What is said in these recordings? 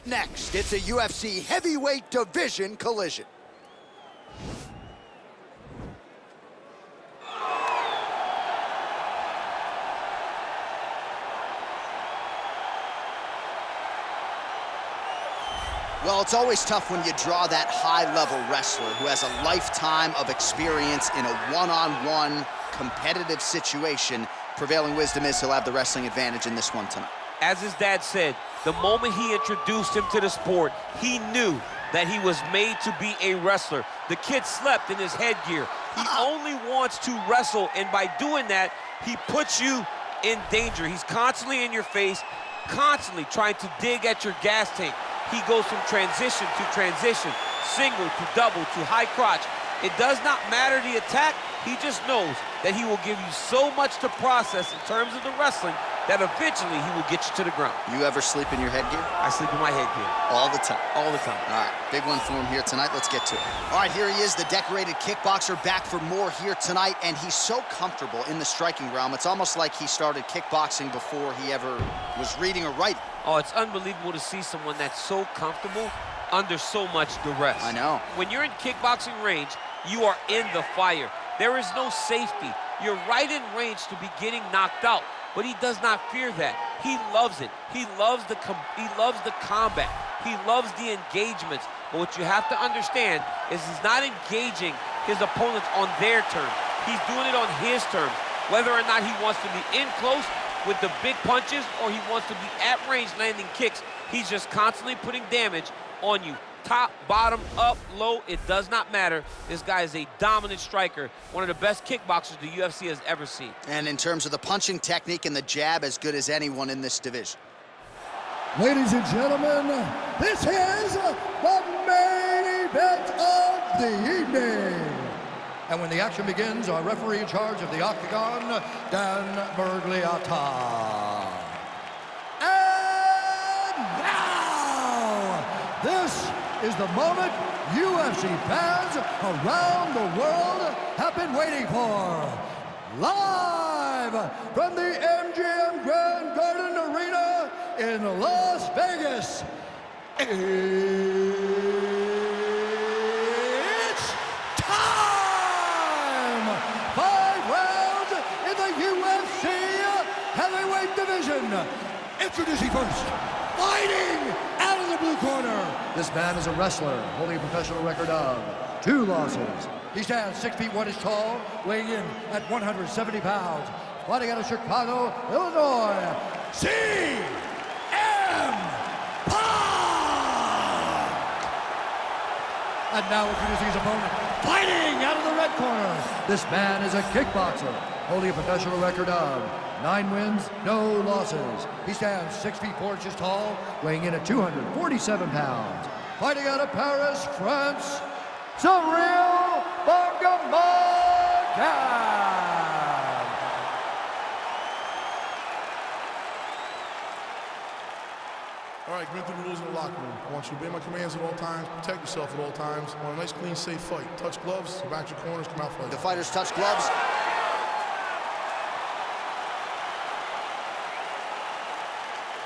Up next, it's a UFC heavyweight division collision. Well, it's always tough when you draw that high-level wrestler who has a lifetime of experience in a one-on-one competitive situation. Prevailing wisdom is he'll have the wrestling advantage in this one tonight. As his dad said, the moment he introduced him to the sport, he knew that he was made to be a wrestler. The kid slept in his headgear. He only wants to wrestle, and by doing that, he puts you in danger. He's constantly in your face, constantly trying to dig at your gas tank. He goes from transition to transition, single to double to high crotch. It does not matter the attack. He just knows that he will give you so much to process in terms of the wrestling that eventually he will get you to the ground. You ever sleep in your headgear? I sleep in my headgear. All the time? All the time. All right, big one for him here tonight. Let's get to it. All right, here he is, the decorated kickboxer, back for more here tonight, and he's so comfortable in the striking realm. It's almost like he started kickboxing before he ever was reading or writing. Oh, it's unbelievable to see someone that's so comfortable under so much duress. I know. When you're in kickboxing range, you are in the fire. There is no safety. You're right in range to be getting knocked out, but he does not fear that. He loves it. He loves the combat. He loves the engagements. But what you have to understand is he's not engaging his opponents on their terms. He's doing it on his terms. Whether or not he wants to be in close with the big punches or he wants to be at range landing kicks, he's just constantly putting damage on you. Top, bottom, up, low, it does not matter. This guy is a dominant striker, one of the best kickboxers the UFC has ever seen. And in terms of the punching technique and the jab, as good as anyone in this division. Ladies and gentlemen, this is the main event of the evening. And when the action begins, our referee in charge of the Octagon, Dan Bergliata. And now, this is the moment UFC fans around the world have been waiting for. Live from the MGM Grand Garden Arena in Las Vegas, it's time! 5 rounds in the UFC heavyweight division. Introducing first, fighting out of the blue corner. This man is a wrestler, holding a professional record of 2 losses. He stands 6 feet 1 inches tall, weighing in at 170 pounds. Fighting out of Chicago, Illinois, CM Punk! And now introducing his opponent, fighting out of the red corner. This man is a kickboxer, holding a professional record of 9 wins, no losses. He stands 6 feet 4 inches tall, weighing in at 247 pounds. Fighting out of Paris, France, Ciryl Gane! All right, commit to the rules in the locker room. I want you to obey my commands at all times, protect yourself at all times. I want a nice, clean, safe fight. Touch gloves, back your corners, come out fight. The fighters touch gloves.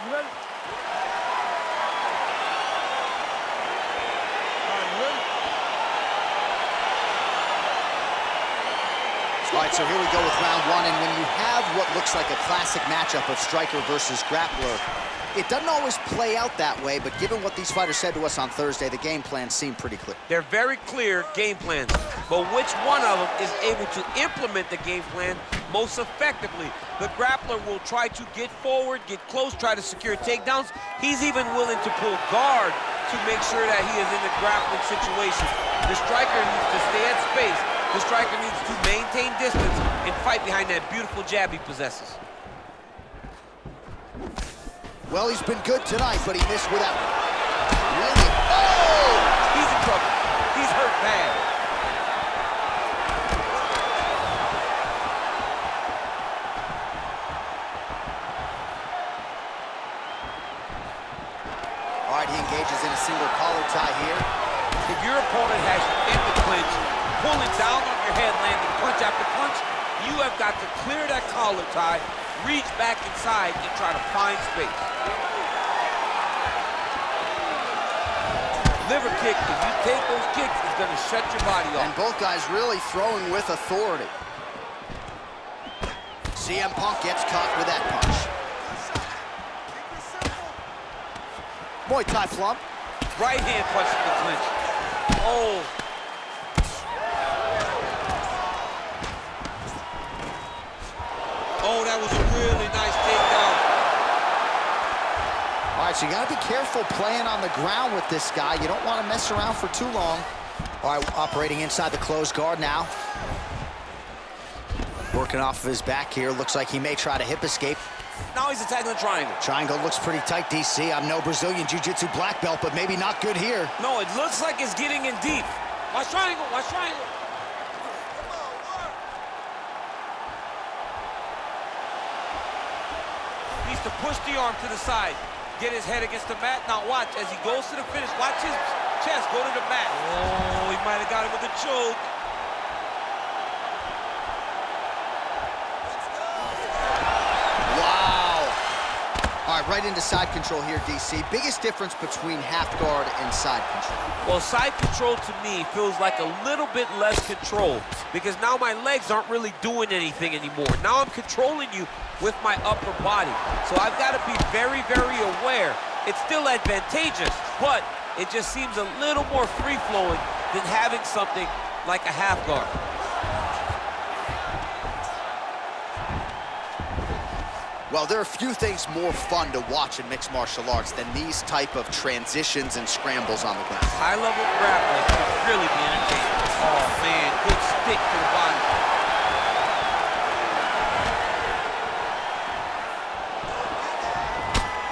You ready? All right, so here we go with round 1, and when you have what looks like a classic matchup of striker versus grappler, it doesn't always play out that way, but given what these fighters said to us on Thursday, the game plans seem pretty clear. They're very clear game plans, but which one of them is able to implement the game plan most effectively? The grappler will try to get forward, get close, try to secure takedowns. He's even willing to pull guard to make sure that he is in the grappling situation. The striker needs to stay at space. The striker needs to maintain distance and fight behind that beautiful jab he possesses. Well, he's been good tonight, but he missed with that one. Really? Oh! He's in trouble. He's hurt bad. All right, he engages in a single collar tie here. If your opponent has you in the clinch, pulling down on your head, landing punch after punch, you have got to clear that collar tie, reach back inside, and try to find space. liver kick, if you take those kicks, it's going to shut your body off. And both guys really throwing with authority. CM Punk gets caught with that punch. Muay Thai flump. Right hand punch to the clinch. Oh. Oh, that was a really nice takedown. All right, so you got to be careful playing on the ground with this guy. You don't want to mess around for too long. All right, operating inside the closed guard now. Working off of his back here. Looks like he may try to hip escape. Now he's attacking the triangle. Triangle looks pretty tight, DC. I'm no Brazilian Jiu-Jitsu black belt, but maybe not good here. No, it looks like it's getting in deep. Watch triangle, watch triangle. Needs to push the arm to the side. Get his head against the mat. Now watch, as he goes to the finish, watch his chest go to the mat. Oh, he might have got him with a choke. All right, right into side control here, DC. Biggest difference between half guard and side control? Well, side control to me feels like a little bit less control because now my legs aren't really doing anything anymore. Now I'm controlling you with my upper body. So I've got to be very, very aware. It's still advantageous, but it just seems a little more free-flowing than having something like a half guard. Well, there are few things more fun to watch in mixed martial arts than these type of transitions and scrambles on the ground. High-level grappling can really be entertaining. Oh, man, good stick to the body.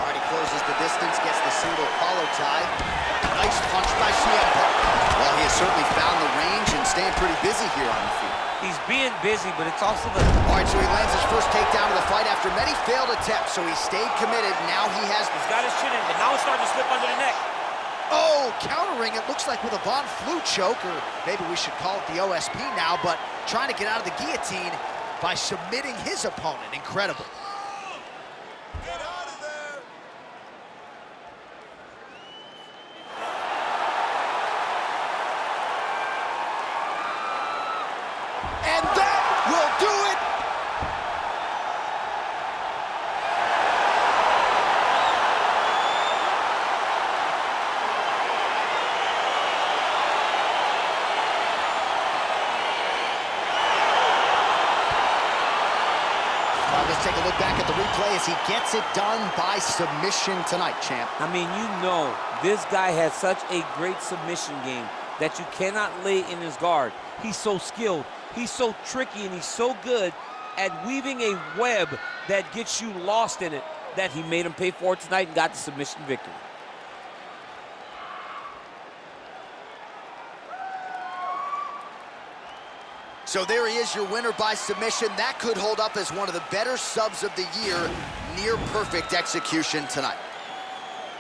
All right, he closes the distance, gets the single collar tie. Nice punch by CM Punk. Well, he has certainly found the range and staying pretty busy here on the field. He's being busy, but it's also the... All right, so he lands his first takedown of the fight after many failed attempts, so he stayed committed. Now he has... He's got his chin in, but now it's starting to slip under the neck. Oh, countering, it looks like with a Von Flue choke, or maybe we should call it the OSP now, but trying to get out of the guillotine by submitting his opponent. Incredible. Get out of there! And that will do it. Let's take a look back at the replay as he gets it done by submission tonight, champ. I mean, you know, this guy has such a great submission game that you cannot lay in his guard. He's so skilled, he's so tricky, and he's so good at weaving a web that gets you lost in it that he made him pay for it tonight and got the submission victory. So there he is, your winner by submission. That could hold up as one of the better subs of the year. Near perfect execution tonight.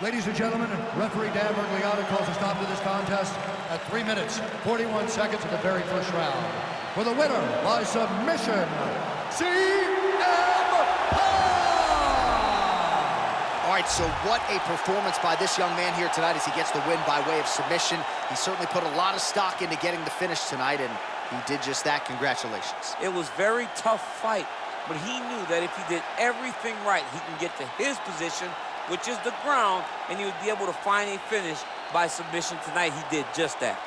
Ladies and gentlemen, referee Dan Bergliata calls a stop to this contest at 3 minutes, 41 seconds of the very first round. For the winner by submission, CM Punk! All right, so what a performance by this young man here tonight as he gets the win by way of submission. He certainly put a lot of stock into getting the finish tonight, and he did just that. Congratulations. It was a very tough fight, but he knew that if he did everything right, he can get to his position, which is the ground, and he would be able to find a finish by submission tonight. He did just that.